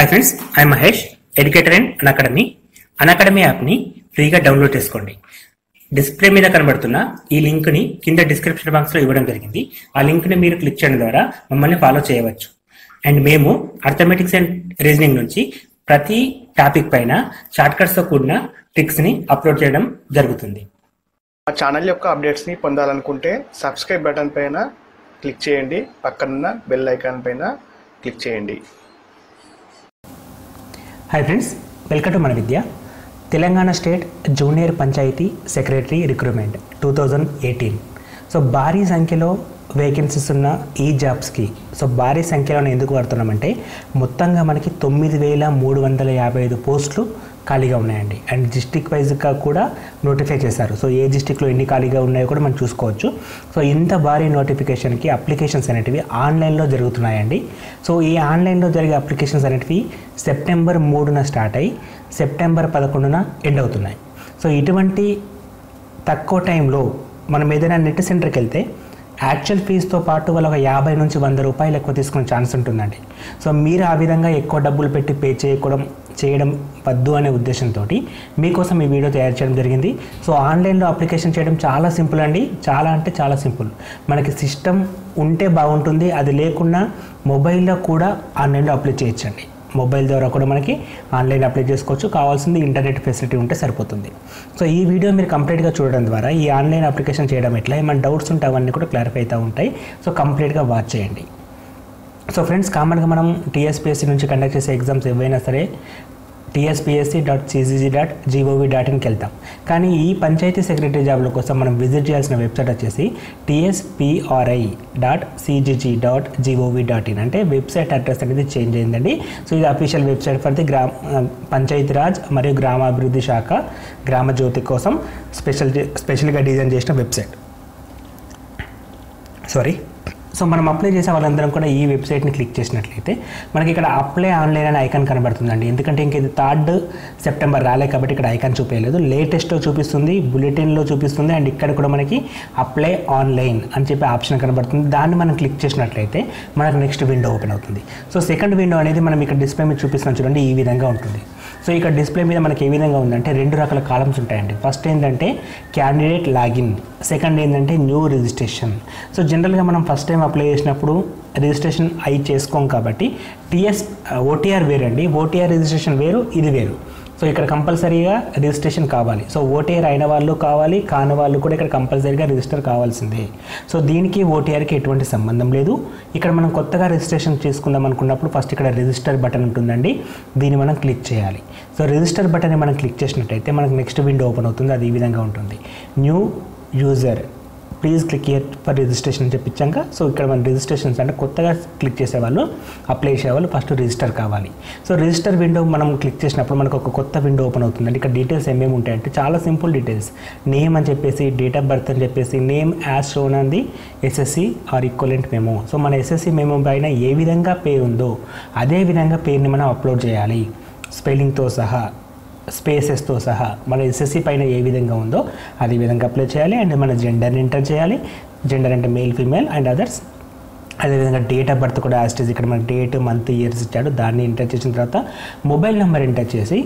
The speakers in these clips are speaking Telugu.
Hi friends, I Mahesh, educator and Unacademy. Unacademy యాప్ని ఫ్రీగా డౌన్లోడ్ చేసుకోండి. డిస్ప్లే మీద కనబడుతున్న ఈ లింక్ని కింద డిస్క్రిప్షన్ బాక్స్లో ఇవ్వడం జరిగింది. ఆ లింక్ని మీరు క్లిక్ చేయడం ద్వారా మమ్మల్ని ఫాలో చేయవచ్చు. అండ్ మేము అర్థమెటిక్స్ అండ్ రీజనింగ్ నుంచి ప్రతి టాపిక్ పైన షార్ట్కట్స్తో కూడిన ట్రిక్స్ని అప్లోడ్ చేయడం జరుగుతుంది. మా ఛానల్ యొక్క అప్డేట్స్ని పొందాలనుకుంటే సబ్స్క్రైబ్ బటన్ పైన క్లిక్ చేయండి, పక్కనున్న బెల్ ఐకాన్ పైన క్లిక్ చేయండి. హాయ్ ఫ్రెండ్స్, వెల్కమ్ టు మన Vidya. Telangana state junior panchayat secretary recruitment 2018. సో భారీ సంఖ్యలో వేకెన్సీస్ ఉన్న ఈ జాబ్స్కి భారీ సంఖ్యలో ఎందుకు వాడుతున్నామంటే మొత్తంగా మనకి 9,355 పోస్టులు ఖాళీగా ఉన్నాయండి. అండ్ డిస్ట్రిక్ట్ వైజ్గా కూడా నోటిఫై చేశారు. సో ఏ డిస్ట్రిక్ట్లో ఎన్ని ఖాళీగా ఉన్నాయో కూడా మనం చూసుకోవచ్చు. సో ఇంత భారీ నోటిఫికేషన్కి అప్లికేషన్స్ అనేటివి ఆన్లైన్లో జరుగుతున్నాయండి. సో ఈ ఆన్లైన్లో జరిగే అప్లికేషన్స్ అనేటివి సెప్టెంబర్ 3న స్టార్ట్ అయ్యి సెప్టెంబర్ 11న ఎండ్ అవుతున్నాయి. సో ఇటువంటి తక్కువ టైంలో మనం ఏదైనా నెట్ సెంటర్కి వెళ్తే యాక్చువల్ ఫీజుతో పాటు వాళ్ళు ఒక 50 నుంచి 100 రూపాయలు ఎక్కువ తీసుకునే ఛాన్స్ ఉంటుందండి. సో మీరు ఆ విధంగా ఎక్కువ డబ్బులు పెట్టి పే చేయడం వద్దు అనే ఉద్దేశంతో మీకోసం ఈ వీడియో తయారు చేయడం జరిగింది. సో ఆన్లైన్లో అప్లికేషన్ చేయడం చాలా సింపుల్ అండి. చాలా అంటే చాలా సింపుల్. మనకి సిస్టమ్ ఉంటే బాగుంటుంది. అది లేకుండా మొబైల్లో కూడా ఆన్లైన్లో అప్లై చేయొచ్చండి. మొబైల్ ద్వారా కూడా మనకి ఆన్లైన్ అప్లై చేసుకోవచ్చు. కావాల్సింది ఇంటర్నెట్ ఫెసిలిటీ ఉంటే సరిపోతుంది. సో ఈ వీడియో మీరు కంప్లీట్గా చూడడం ద్వారా ఈ ఆన్లైన్ అప్లికేషన్ చేయడం ఎట్లా, ఏమైనా డౌట్స్ ఉంటే అవన్నీ కూడా క్లారిఫై అవుతూ ఉంటాయి. సో కంప్లీట్గా వాచ్ చేయండి. సో ఫ్రెండ్స్, కామన్గా మనం టీఎస్పీఎస్సీ నుంచి కండక్ట్ చేసే ఎగ్జామ్స్ ఏవైనా సరే tspsc.cgg.gov.inకి వెళ్తాం. కానీ ఈ పంచాయతీ సెక్రటరీ జాబ్ల కోసం మనం విజిట్ చేయాల్సిన వెబ్సైట్ వచ్చేసి tspri.cgg.gov.in. అంటే వెబ్సైట్ అడ్రస్ అనేది చేంజ్ అయిందండి. సో ఇది official website for the Panchayati Raj మరియు గ్రామాభివృద్ధి శాఖ గ్రామజ్యోతి కోసం స్పెషల్గా డిజైన్ చేసిన వెబ్సైట్. సో మనం అప్లై చేసే వాళ్ళందరం కూడా ఈ వెబ్సైట్ని క్లిక్ చేసినట్లయితే మనకి ఇక్కడ అప్లై ఆన్లైన్ అనే ఐకాన్ కనబడుతుందండి. ఎందుకంటే ఇంక ఇది 3 సెప్టెంబర్ రాలే కాబట్టి ఇక్కడ ఐకాన్ చూపించలేదు. లేటెస్ట్లో చూపిస్తుంది, బులెటిన్లో చూపిస్తుంది. అండ్ ఇక్కడ కూడా మనకి అప్లై ఆన్లైన్ అని చెప్పి ఆప్షన్ కనబడుతుంది. దాన్ని మనం క్లిక్ చేసినట్లయితే మనకు నెక్స్ట్ విండో ఓపెన్ అవుతుంది. సో సెకండ్ విండో అనేది మనం ఇక్కడ డిస్ప్లే మీద చూపిస్తున్నాం చూడండి, ఈ విధంగా ఉంటుంది. సో ఇక్కడ డిస్ప్లే మీద మనకి ఏ విధంగా ఉందంటే 2 రకాల కాలమ్స్ ఉంటాయండి. ఫస్ట్ ఏంటంటే క్యాండిడేట్ లాగిన్, సెకండ్ ఏంటంటే న్యూ రిజిస్ట్రేషన్. సో జనరల్గా మనం ఫస్ట్ టైం అప్లై చేసినప్పుడు రిజిస్ట్రేషన్ అయి చేసుకోం కాబట్టి ఓటీఆర్ వేరండి. ఓటీఆర్ రిజిస్ట్రేషన్ వేరు, ఇది వేరు. సో ఇక్కడ కంపల్సరీగా రిజిస్ట్రేషన్ కావాలి. సో ఓటీఆర్ అయిన వాళ్ళు కావాలి, కాని వాళ్ళు కూడా ఇక్కడ కంపల్సరీగా రిజిస్టర్ కావాల్సిందే. సో దీనికి ఓటీఆర్కి ఎటువంటి సంబంధం లేదు. ఇక్కడ మనం కొత్తగా రిజిస్ట్రేషన్ చేసుకుందాం అనుకున్నప్పుడు ఫస్ట్ ఇక్కడ రిజిస్టర్ బటన్ ఉంటుందండి. దీన్ని మనం క్లిక్ చేయాలి. సో రిజిస్టర్ బటన్ని మనం క్లిక్ చేసినట్టయితే మనకు నెక్స్ట్ విండో ఓపెన్ అవుతుంది. అది ఈ విధంగా ఉంటుంది. New user please click here for registration అని చెప్పించాక సో ఇక్కడ మన రిజిస్ట్రేషన్స్ అంటే కొత్తగా క్లిక్ చేసేవాళ్ళు, అప్లై చేసేవాళ్ళు ఫస్ట్ రిజిస్టర్ కావాలి. సో రిజిస్టర్ విండో మనం క్లిక్ చేసినప్పుడు మనకు ఒక కొత్త విండో ఓపెన్ అవుతుందండి. ఇక్కడ డీటెయిల్స్ ఏమేమి ఉంటాయంటే చాలా సింపుల్ డీటెయిల్స్. నేమ్ అని చెప్పేసి, డేట్ ఆఫ్ బర్త్ అని చెప్పేసి, name as shown on the SSC or equivalent memo. So మన ఎస్ఎస్సి మెమో పైన ఏ విధంగా పేరు ఉందో అదే విధంగా పేరుని మనం అప్లోడ్ చేయాలి. స్పెల్లింగ్తో సహా, స్పేసెస్తో సహా మన ఎస్ఎస్సి పైన ఏ విధంగా ఉందో అదే విధంగా అప్లై చేయాలి. అండ్ మన జెండర్ని ఎంటర్ చేయాలి. జెండర్ అంటే మేల్, ఫీమేల్ అండ్ అదర్స్. అదేవిధంగా డేట్ ఆఫ్ బర్త్ కూడా యాజ్ ఇక్కడ మన డేట్, మంత్, ఇయర్స్ ఇచ్చాడు. దాన్ని ఎంటర్ చేసిన తర్వాత మొబైల్ నెంబర్ ఎంటర్ చేసి,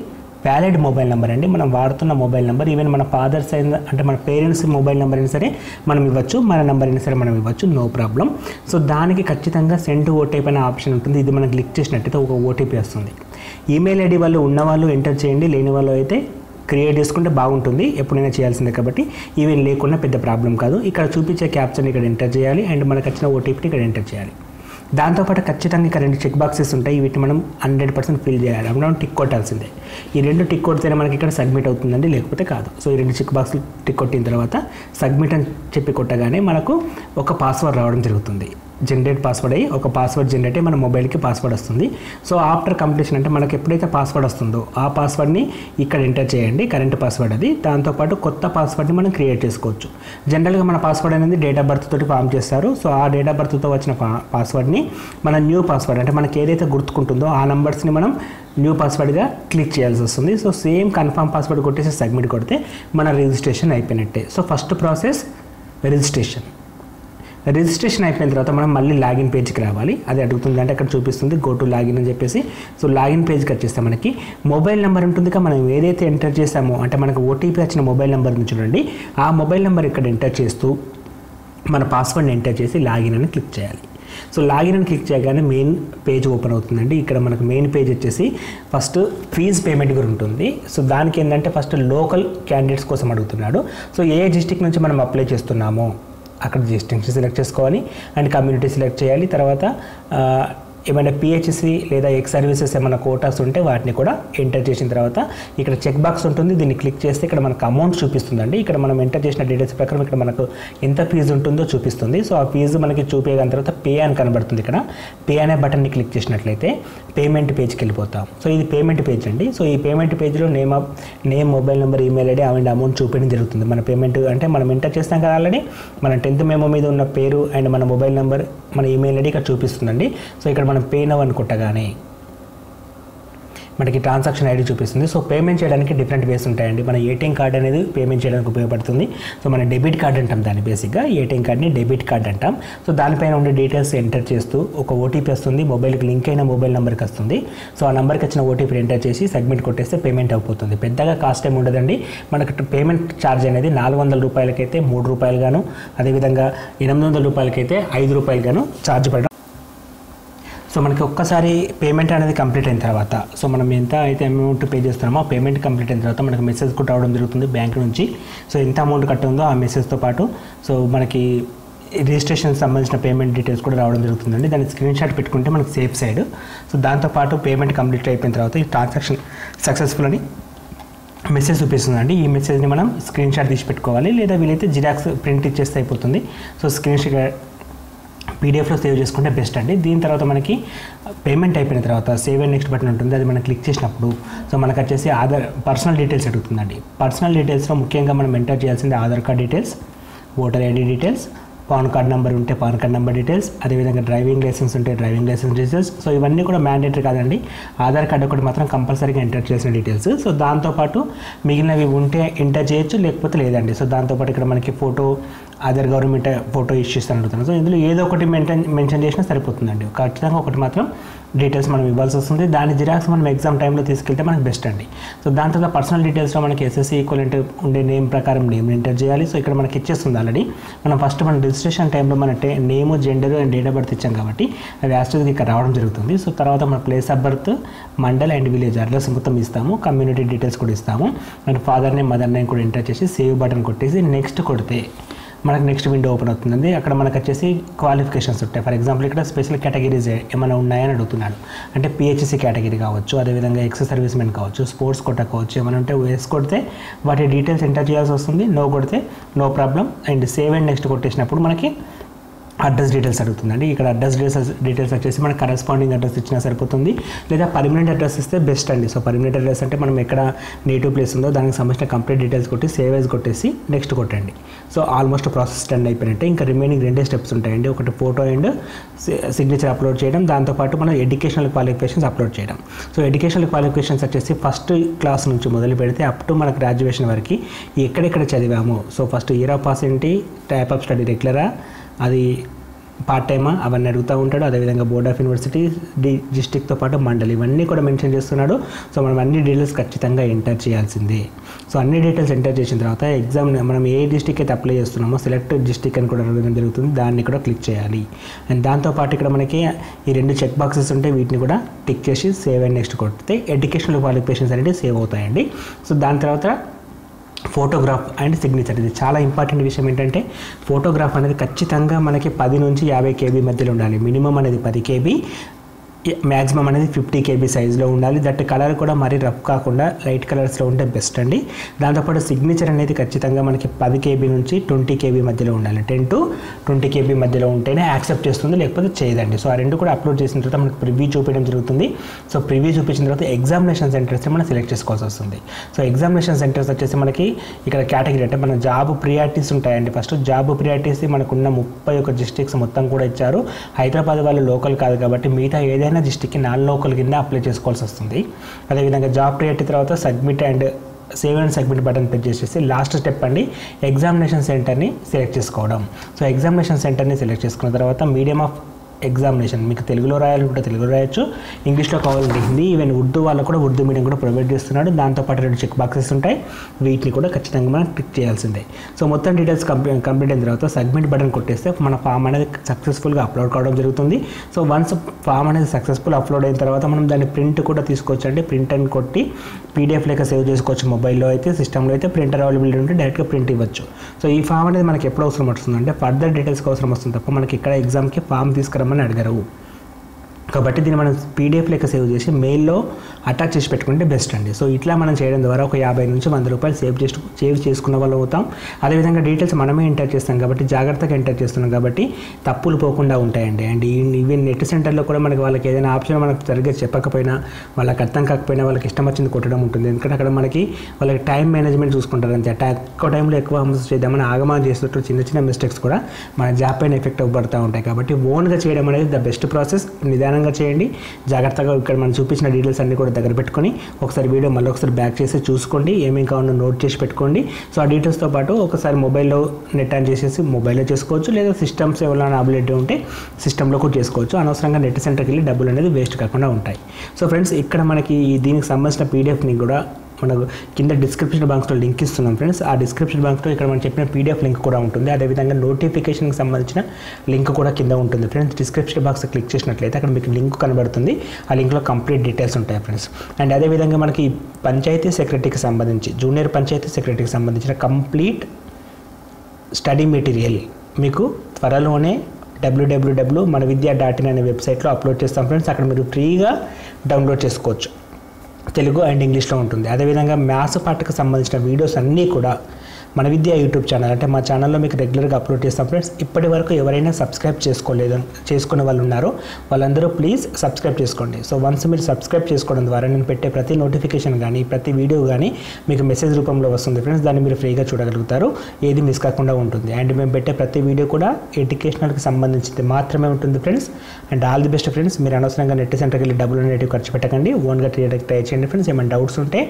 వ్యాలిడ్ మొబైల్ నెంబర్ అండి, మనం వాడుతున్న మొబైల్ నెంబర్. ఈవెన్ మన ఫాదర్స్ అయినా అంటే మన పేరెంట్స్ మొబైల్ నెంబర్ అయినా సరే మనం ఇవ్వచ్చు, మన నెంబర్ అయినా సరే మనం ఇవ్వచ్చు, నో ప్రాబ్లం. సో దానికి ఖచ్చితంగా సెండ్ ఓటీపీ అనే ఆప్షన్ ఉంటుంది. ఇది మనం క్లిక్ చేసినట్టయితే ఒక ఓటీపీ వస్తుంది. ఈమెయిల్ ఐడి వాళ్ళు ఉన్నవాళ్ళు ఎంటర్ చేయండి, లేని వాళ్ళు అయితే క్రియేట్ చేసుకుంటే బాగుంటుంది. ఎప్పుడైనా చేయాల్సిందే కాబట్టి ఈవెన్ లేకుండా పెద్ద ప్రాబ్లం కాదు. ఇక్కడ చూపించే క్యాప్చర్ని ఇక్కడ ఎంటర్ చేయాలి. అండ్ మనకు వచ్చిన ఓటీపీని ఇక్కడ ఎంటర్ చేయాలి. దాంతోపాటు ఖచ్చితంగా ఇక్కడ 2 చెక్ బాక్సెస్ ఉంటాయి. వీటిని మనం 100% ఫిల్ చేయాలి. మనం టిక్ కొట్టాల్సిందే. ఈ 2 టిక్ కొడితేనే మనకి ఇక్కడ సబ్మిట్ అవుతుందండి, లేకపోతే కాదు. సో ఈ 2 చెక్ బాక్సులు టిక్ కొట్టిన తర్వాత సబ్మిట్ అని చెప్పి కొట్టగానే మనకు ఒక పాస్వర్డ్ రావడం జరుగుతుంది. జనరేట్ పాస్వర్డ్ అయ్యి ఒక పాస్వర్డ్ జనరేట్ అయ్యి మన మొబైల్కి పాస్వర్డ్ వస్తుంది. సో ఆఫ్టర్ కంప్లీషన్ అంటే మనకు ఎప్పుడైతే పాస్వర్డ్ వస్తుందో ఆ పాస్వర్డ్ని ఇక్కడ ఎంటర్ చేయండి. కరెంట్ పాస్వర్డ్ అది. దాంతోపాటు కొత్త పాస్వర్డ్ని మనం క్రియేట్ చేసుకోవచ్చు. జనరల్గా మన పాస్వర్డ్ అనేది డేట్ ఆఫ్ బర్త్ తోటి ఫామ్ చేస్తారు. సో ఆ డేట్ ఆఫ్ బర్త్తో వచ్చిన పాస్వర్డ్ని మన న్యూ పాస్వర్డ్ అంటే మనకి ఏదైతే గుర్తుకుంటుందో ఆ నెంబర్స్ని మనం న్యూ పాస్వర్డ్గా క్లిక్ చేయాల్సి వస్తుంది. సో సేమ్ కన్ఫర్మ్ పాస్వర్డ్ కొట్టేసి సబ్మిట్ కొడితే మన రిజిస్ట్రేషన్ అయిపోయినట్టే. So first process registration. Registration అయిపోయిన తర్వాత మనం మళ్ళీ లాగిన్ పేజ్కి రావాలి. అది అడుగుతుంది అంటే అక్కడ చూపిస్తుంది గో టు లాగిన్ అని చెప్పేసి. సో లాగిన్ పేజ్కి వచ్చేస్తే మనకి మొబైల్ నెంబర్ ఉంటుంది. మనం ఏదైతే ఎంటర్ చేసామో అంటే మనకు ఓటీపీ వచ్చిన మొబైల్ నెంబర్ నుంచి చూడండి, ఆ మొబైల్ నెంబర్ ఇక్కడ ఎంటర్ చేస్తూ మన పాస్వర్డ్ని ఎంటర్ చేసి లాగిన్ అని క్లిక్ చేయాలి. సో లాగిన్ అని క్లిక్ చేయగానే మెయిన్ పేజ్ ఓపెన్ అవుతుందండి. ఇక్కడ మనకు మెయిన్ పేజ్ వచ్చేసి ఫస్ట్ ఫీజ్ పేమెంట్ గురించి ఉంటుంది. సో దానికి ఏంటంటే ఫస్ట్ లోకల్ క్యాండిడేట్స్ కోసం అడుగుతున్నాడు. సో ఏ డిస్ట్రిక్ట్ నుంచి మనం అప్లై చేస్తున్నామో అక్కడ డిస్ట్రిక్ట్ సెలెక్ట్ చేసుకోవాలి అండ్ కమ్యూనిటీ సెలెక్ట్ చేయాలి. తర్వాత ఏమైనా పిహెచ్సి లేదా ఎక్స్ సర్వీసెస్ ఏమైనా కోటాస్ ఉంటే వాటిని కూడా ఎంటర్ చేసిన తర్వాత ఇక్కడ చెక్ బాక్స్ ఉంటుంది. దీన్ని క్లిక్ చేస్తే ఇక్కడ మనకు అమౌంట్ చూపిస్తుందండి. ఇక్కడ మనం ఎంటర్ చేసిన డీటెయిల్స్ ప్రకారం ఇక్కడ మనకు ఎంత ఫీజు ఉంటుందో చూపిస్తుంది. సో ఆ ఫీజు మనకి చూపించిన తర్వాత పే అని కనబడుతుంది. ఇక్కడ పే అనే బటన్ని క్లిక్ చేసినట్లయితే పేమెంట్ పేజ్కి వెళ్ళిపోతాం. సో ఇది పేమెంట్ పేజ్ అండి. సో ఈ పేమెంట్ పేజ్లో name mobile number email ID and amount చూపించడం జరుగుతుంది. మన పేమెంట్ అంటే మనం ఎంటర్ చేస్తాం కదా ఆల్రెడీ, మన 10th మెమో మీద ఉన్న పేరు అండ్ మన మొబైల్ నెంబర్ మన ఈమెయిల్ ఐడి ఇక్కడ చూపిస్తుందండి. సో ఇక్కడ మనం పే నౌ అని కొట్టగానే మనకి ట్రాన్సాక్షన్ ఐడి చూపిస్తుంది. సో పేమెంట్ చేయడానికి డిఫరెంట్ వేస్ ఉంటాయండి. మన ఏటీఎం కార్డ్ అనేది పేమెంట్ చేయడానికి ఉపయోగపడుతుంది. సో మన డెబిట్ కార్డ్ అంటాం దాన్ని, బేసిక్గా ఏటీఎం కార్డ్ని డెబిట్ కార్డ్ అంటాం. సో దానిపైన ఉండే డీటెయిల్స్ ఎంటర్ చేస్తూ ఒక ఓటీపీ వస్తుంది, మొబైల్కి లింక్ అయిన మొబైల్ నెంబర్కి వస్తుంది. సో ఆ నెంబర్కి వచ్చిన ఓటీపీ ఎంటర్ చేసి సబ్మిట్ కొట్టేస్తే పేమెంట్ అయిపోతుంది. పెద్దగా కాస్ట్ ఏమి ఉండదండి. మనకు పేమెంట్ ఛార్జ్ అనేది 400 రూపాయలకైతే 3 రూపాయలు గాను, అదేవిధంగా 800 రూపాయలకైతే 5 రూపాయలు గాను ఛార్జ్ పడడం. సో మనకి ఒక్కసారి పేమెంట్ అనేది కంప్లీట్ అయిన తర్వాత, సో మనం ఎంత అయితే అమౌంట్ పే చేస్తున్నామో ఆ పేమెంట్ కంప్లీట్ అయిన తర్వాత మనకి మెసేజ్ కూడా రావడం జరుగుతుంది బ్యాంక్ నుంచి. సో ఎంత అమౌంట్ కట్టుందో ఆ మెసేజ్తో పాటు సో మనకి రిజిస్ట్రేషన్కి సంబంధించిన పేమెంట్ డీటెయిల్స్ కూడా రావడం జరుగుతుందండి. దాన్ని స్క్రీన్ షాట్ పెట్టుకుంటే మనకి సేఫ్ సైడ్. సో దాంతోపాటు పేమెంట్ కంప్లీట్ అయిపోయిన తర్వాత ఈ ట్రాన్సాక్షన్ సక్సెస్ఫుల్ అని మెసేజ్ చూపిస్తుందండి. ఈ మెసేజ్ని మనం స్క్రీన్ షాట్ తీసి పెట్టుకోవాలి, లేదా వీలైతే జిరాక్స్ ప్రింట్ ఇచ్చేస్తే అయిపోతుంది. సో స్క్రీన్ షాట్ పీడిఎఫ్లో సేవ్ చేసుకుంటే బెస్ట్ అండి. దీని తర్వాత మనకి పేమెంట్ అయిపోయిన తర్వాత సేవ్ అండ్ నెక్స్ట్ బటన్ ఉంటుంది. అది మనం క్లిక్ చేసినప్పుడు సో మనకు వచ్చేసి పర్సనల్ డీటెయిల్స్ అడుగుతుందండి. పర్సనల్ డీటెయిల్స్లో ముఖ్యంగా మనం ఎంటర్ చేయాల్సింది Aadhaar card details, voter ID details, pan card number ఉంటే పాన్ కార్డ్ నెంబర్ డీటెయిల్స్, అదేవిధంగా డ్రైవింగ్ లైసెన్స్ ఉంటే డ్రైవింగ్ లైసెన్స్ డీటెయిల్స్. సో ఇవన్నీ కూడా మ్యాండేటరీ కాదండి. ఆధార్ కార్డు ఒకటి మాత్రం కంపల్సరీగా ఎంటర్ చేసిన డీటెయిల్స్. సో దాంతోపాటు మిగిలినవి ఉంటే ఎంటర్ చేయొచ్చు, లేకపోతే లేదండి. సో దాంతోపాటు ఇక్కడ మనకి photo, other government photo issues అని అడుగుతున్నాను. సో ఇందులో ఏదో ఒకటి మెన్షన్ చేసినా సరిపోతుందండి. ఖచ్చితంగా ఒకటి మాత్రం డీటెయిల్స్ మనం ఇవ్వాల్సి వస్తుంది. దాని జిరాక్స్ మనం ఎగ్జామ్ టైంలో తీసుకెళ్తే మనకి బెస్ట్ అండి. సో దాని తర్వాత పర్సనల్ డీటెయిల్స్లో మనకి ఎస్ఎస్సి ఈక్వలెంట్ ఉండే నేమ్ ప్రకారం నేమ్ ఎంటర్ చేయాలి. సో ఇక్కడ మనకి ఇచ్చేస్తుంది ఆల్రెడీ. మనం ఫస్ట్ మన రిజిస్ట్రేషన్ టైంలో మన name, gender and date of birth ఇచ్చాం కాబట్టి అది యాస్ట్రీగా ఇక్కడ రావడం జరుగుతుంది. సో తర్వాత మన place of birth, mandal and village address మొత్తం ఇస్తాము, కమ్యూనిటీ డీటెయిల్స్ కూడా ఇస్తాము. And father name, mother name కూడా ఎంటర్ చేసి సేవ్ బటన్ కొట్టేసి నెక్స్ట్ కొడితే మనకు నెక్స్ట్ విండో ఓపెన్ అవుతుందండి. అక్కడ మనకు వచ్చేసి క్వాలిఫికేషన్స్ ఉంటాయి. ఫర్ ఎగ్జాంపుల్ ఇక్కడ స్పెషల్ కేటగిరీస్ ఏమైనా ఉన్నాయని అడుగుతున్నాడు. అంటే పిహెచ్సి కేటగిరీ కావచ్చు, అదేవిధంగా ఎక్స్ సర్వీస్ మెన్ కావచ్చు, స్పోర్ట్స్ కోటా కావచ్చు, ఏమైనా ఉంటే వేసి కొడితే వాటి డీటెయిల్స్ ఎంటర్ చేయాల్సి వస్తుంది. నో కొడితే no problem. And save and next కొట్టేసినప్పుడు మనకి అడ్రస్ డీటెయిల్స్ అడుగుతుందండి. ఇక్కడ అడ్రస్ డీటెయిల్స్ వచ్చేసి మనకి కరెస్పాండింగ్ అడ్రస్ ఇచ్చినా సరిపోతుంది, లేదా పర్మనెంట్ అడ్రస్ ఇస్తే బెస్ట్ అండి. సో పర్మనెంట్ అడ్రస్ అంటే మనం ఎక్కడ నేటివ్ ప్లేస్ ఉందో దానికి సంబంధించిన కంప్లీట్ డీటెయిల్స్ కొట్టి సేవ్ యాజ్ కొట్టేసి నెక్స్ట్ కొట్టండి. సో ఆల్మోస్ట్ ప్రాసెస్ డన్ అయిపోయినట్టే. ఇంకా రిమైనింగ్ 2 స్టెప్స్ ఉంటాయండి. ఒకటి ఫోటో అండ్ సిగ్నేచర్ అప్లోడ్ చేయడం, దాంతోపాటు మనం ఎడ్యుకేషనల్ క్వాలిఫికేషన్స్ అప్లోడ్ చేయడం. సో ఎడ్యుకేషనల్ క్వాలిఫికేషన్స్ వచ్చేసి ఫస్ట్ క్లాస్ నుంచి మొదలు పెడితే అప్ టు మన గ్రాడ్యుయేషన్ వరకు ఎక్కడెక్కడ చదివామో. So first year of pass ఏంటి, టైప్ ఆఫ్ స్టడీ రెగ్యులరా, అది పార్ట్ టైమా, అవన్నీ అడుగుతూ ఉంటాడు. అదేవిధంగా బోర్డ్ ఆఫ్ యూనివర్సిటీ, డిస్ట్రిక్ట్తో పాటు మండలి, ఇవన్నీ కూడా మెన్షన్ చేస్తున్నాడు. సో మనం అన్ని డీటెయిల్స్ ఖచ్చితంగా ఎంటర్ చేయాల్సిందే. సో అన్ని డీటెయిల్స్ ఎంటర్ చేసిన తర్వాత ఎగ్జామ్ మనం ఏ డిస్ట్రిక్ట్ అయితే అప్లై చేస్తున్నామో సెలెక్ట్ డిస్ట్రిక్ట్ అని కూడా అడగడం జరుగుతుంది. దాన్ని కూడా క్లిక్ చేయాలి. అండ్ దాంతోపాటు ఇక్కడ మనకి ఈ 2 చెక్ బాక్సెస్ ఉంటే వీటిని కూడా టిక్ చేసి సేవ్ అండ్ నెక్స్ట్ కొడితే ఎడ్యుకేషనల్ క్వాలిఫికేషన్స్ అనేవి సేవ్ అవుతాయండి. సో దాని తర్వాత ఫోటోగ్రాఫ్ అండ్ సిగ్నేచర్. ఇది చాలా ఇంపార్టెంట్ విషయం. ఏంటంటే ఫోటోగ్రాఫ్ అనేది ఖచ్చితంగా మనకి 10 నుంచి 50 KB మధ్యలో ఉండాలి. మినిమం అనేది 10 KB, మ్యాక్సిమం అనేది 50 KB సైజులో ఉండాలి. దట్ కలర్ కూడా మరీ రఫ్ కాకుండా లైట్ కలర్స్లో ఉంటే బెస్ట్ అండి. దాంతోపాటు సిగ్నేచర్ అనేది ఖచ్చితంగా మనకి 10 KB నుంచి 20 KB మధ్యలో ఉండాలి. 10 to 20 KB మధ్యలో ఉంటేనే యాక్సెప్ట్ చేస్తుంది, లేకపోతే చేయదండి. సో ఆ 2 కూడా అప్లోడ్ చేసిన తర్వాత మనకి ప్రివ్యూ చూపించడం జరుగుతుంది. సో ప్రివ్యూ చూపించిన తర్వాత ఎగ్జామినేషన్ సెంటర్స్ని మనం సెలెక్ట్ చేసుకోవాల్సి వస్తుంది. సో ఎగ్జామినేషన్ సెంటర్స్ వచ్చేసి మనకి ఇక్కడ కేటగిరీ అంటే మన జాబ్ ప్రియారిటీస్ ఉంటాయండి. ఫస్ట్ జాబ్ ప్రియారిటీస్ మనకున్న 31 డిస్ట్రిక్ట్స్ మొత్తం కూడా ఇచ్చారు. హైదరాబాద్ వాళ్ళు లోకల్ కాదు కాబట్టి మిగతా ఏదైనా డిస్ట్రిక్ట్కి నాన్ లోకల్ కింద అప్లై చేసుకోవాల్సి వస్తుంది. అదేవిధంగా జాబ్ ప్రియారిటీ తర్వాత submit and save and submit button press చేసేసి లాస్ట్ స్టెప్ అండి ఎగ్జామినేషన్ సెంటర్ని సెలెక్ట్ చేసుకోవడం. సో ఎగ్జామినేషన్ సెంటర్ని సెలెక్ట్ చేసుకున్న తర్వాత మీడియం ఆఫ్ ఎగ్జామినేషన్ మీకు తెలుగులో రాయాలనుకుంటే తెలుగులో రాయొచ్చు, ఇంగ్లీష్లో కావాలంటే హిందీ, ఈవెన్ ఉర్దూ వాళ్ళకు కూడా ఉర్దూ మీడియం కూడా ప్రొవైడ్ చేస్తున్నాడు. దాంతోపాటు 2 చెక్ బాక్సెస్ ఉంటాయి, వీటిని కూడా ఖచ్చితంగా మనం క్లిక్ చేయాల్సిందే. సో మొత్తం డీటెయిల్స్ కంప్లీట్ అయిన తర్వాత సబ్మిట్ బటన్ కొట్టేస్తే మన ఫామ్ అనేది సక్సెస్ఫుల్గా అప్లోడ్ కావడం జరుగుతుంది. సో వన్స్ ఫామ్ అనేది సక్సెస్ఫుల్ అప్లోడ్ అయిన తర్వాత మనం దాన్ని ప్రింట్ కూడా తీసుకోవచ్చు అండి. ప్రింట్ అని కొట్టి పీడిఎఫ్ లేక సేవ్ చేసుకోవచ్చు. మొబైల్లో అయితే, సిస్టంలో అయితే ప్రింటర్ అవైలబిలిటీ ఉంటే డైరెక్ట్గా ప్రింట్ ఇవ్వచ్చు. సో ఈ ఫామ్ అనేది మనకి ఎప్పుడు అవసరం వస్తుంది అంటే ఫర్దర్ డీటెయిల్స్కి అవసరం వస్తుంది తప్ప మనకి ఇక్కడ ఎగ్జామ్కి ఫామ్ తీసుకురమ్మని అడగరు. కాబట్టి దీన్ని మనం పీడిఎఫ్ లెక్క సేవ్ చేసి మెయిల్లో అటాచ్ చేసి పెట్టుకుంటే బెస్ట్ అండి. సో ఇట్లా మనం చేయడం ద్వారా ఒక 50 నుంచి 100 రూపాయలు సేవ్ చేసుకున్న వాళ్ళు అవుతాం. అదేవిధంగా డీటెయిల్స్ మనమే ఎంటర్ చేస్తాం కాబట్టి జాగ్రత్తగా ఎంటర్ చేస్తున్నాం కాబట్టి తప్పులు పోకుండా ఉంటాయండి. అండ్ ఈవెన్ నెట్ సెంటర్లో కూడా మనకి వాళ్ళకి ఏదైనా ఆప్షన్ మనకు సరిగ్గా చెప్పకపోయినా, వాళ్ళకి అర్థం కాకపోయినా వాళ్ళకి ఇష్టం వచ్చింది కొట్టడం ఉంటుంది. ఎందుకంటే అక్కడ మనకి వాళ్ళకి టైం మేనేజ్మెంట్ చూసుకుంటారు అంతే. ఎక్కువ టైంలో ఎక్కువ ఆన్సర్స్ చేద్దామని ఆగమనం చేసేటట్టు చిన్న మిస్టేక్స్ కూడా మన జాబ్ పైన ఎఫెక్ట్ అవ్వబడుతూ ఉంటాయి. కాబట్టి ఓన్గా చేయడం అనేది ద బెస్ట్ ప్రాసెస్. నిదానంగా చేయండి, జాగ్రత్తగా ఇక్కడ మనం చూపించిన డీటెయిల్స్ అన్ని కూడా దగ్గర పెట్టుకొని ఒకసారి వీడియో మళ్ళీ ఒకసారి బ్యాక్ చేసి చూసుకోండి, ఏమేమి కావాలో నోట్ చేసి పెట్టుకోండి. సో ఆ డీటెయిల్స్తో పాటు ఒకసారి మొబైల్లో నెట్ ఆన్ చేసేసి మొబైల్లో చేసుకోవచ్చు, లేదా సిస్టమ్స్ ఎవరైనా అవైలబిలిటీ ఉంటే సిస్టంలో కూడా చేసుకోవచ్చు. అనవసరంగా నెట్ సెంటర్కి వెళ్ళి డబ్బులు అనేది వేస్ట్ కాకుండా ఉంటాయి. సో ఫ్రెండ్స్ ఇక్కడ మనకి దీనికి సంబంధించిన పీడిఎఫ్ని కూడా మనకు కింద డిస్క్రిప్షన్ బాక్స్లో లింక్ ఇస్తున్నాం ఫ్రెండ్స్. ఆ డిస్క్రిప్షన్ బాక్స్లో ఇక్కడ మనం చెప్పిన పీడిఎఫ్ లింక్ కూడా ఉంటుంది. అదేవిధంగా నోటిఫికేషన్కి సంబంధించిన లింక్ కూడా కింద ఉంటుంది ఫ్రెండ్స్. డిస్క్రిప్షన్ బాక్స్ క్లిక్ చేసినట్లయితే అక్కడ మీకు లింక్ కనబడుతుంది. ఆ లింక్లో కంప్లీట్ డీటెయిల్స్ ఉంటాయి ఫ్రెండ్స్. అండ్ అదేవిధంగా మనకి పంచాయతీ సెక్రటరీకి సంబంధించి, జూనియర్ పంచాయతీ సెక్రటరీకి సంబంధించిన కంప్లీట్ స్టడీ మెటీరియల్ మీకు త్వరలోనే www.manavidya.in అనే వెబ్సైట్లో అప్లోడ్ చేస్తాం ఫ్రెండ్స్. అక్కడ మీరు ఫ్రీగా డౌన్లోడ్ చేసుకోవచ్చు. తెలుగు అండ్ ఇంగ్లీష్లో ఉంటుంది. అదేవిధంగా మ్యాథ్స్ పార్ట్కి సంబంధించిన వీడియోస్ అన్నీ కూడా మన విద్య యూట్యూబ్ ఛానల్ అంటే మా ఛానల్లో మీకు రెగ్యులర్గా అప్లోడ్ చేస్తాం ఫ్రెండ్స్. ఇప్పటి వరకు ఎవరైనా సబ్స్క్రైబ్ చేసుకునే వాళ్ళు ఉన్నారో వాళ్ళందరూ ప్లీజ్ సబ్స్క్రైబ్ చేసుకోండి. సో వన్స్ మీరు సబ్స్క్రైబ్ చేసుకోవడం ద్వారా నేను పెట్టే ప్రతి నోటిఫికేషన్ కానీ ప్రతి వీడియో కానీ మీకు మెసేజ్ రూపంలో వస్తుంది ఫ్రెండ్స్. దాన్ని మీరు ఫ్రీగా చూడగలుగుతారు, ఏది మిస్ కాకుండా ఉంటుంది. అండ్ మేము పెట్టే ప్రతి వీడియో కూడా ఎడ్యుకేషనల్కి సంబంధించింది మాత్రమే ఉంటుంది friends. And all the best friends. మీరు అనవసరంగా నెట్ సెంటర్కి వెళ్ళి డబ్బులు అనేటివి ఖర్చు పెట్టకండి, ఓన్గా ట్రై చేయండి ఫ్రెండ్స్. ఏమైనా డౌట్స్ ఉంటే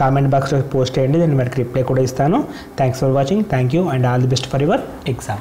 కామెంట్ బాక్స్లో పోస్ట్ చేయండి, నేను మీకు రిప్లై కూడా ఇస్తాను. Thanks for watching. Thank you and all the best for your exam.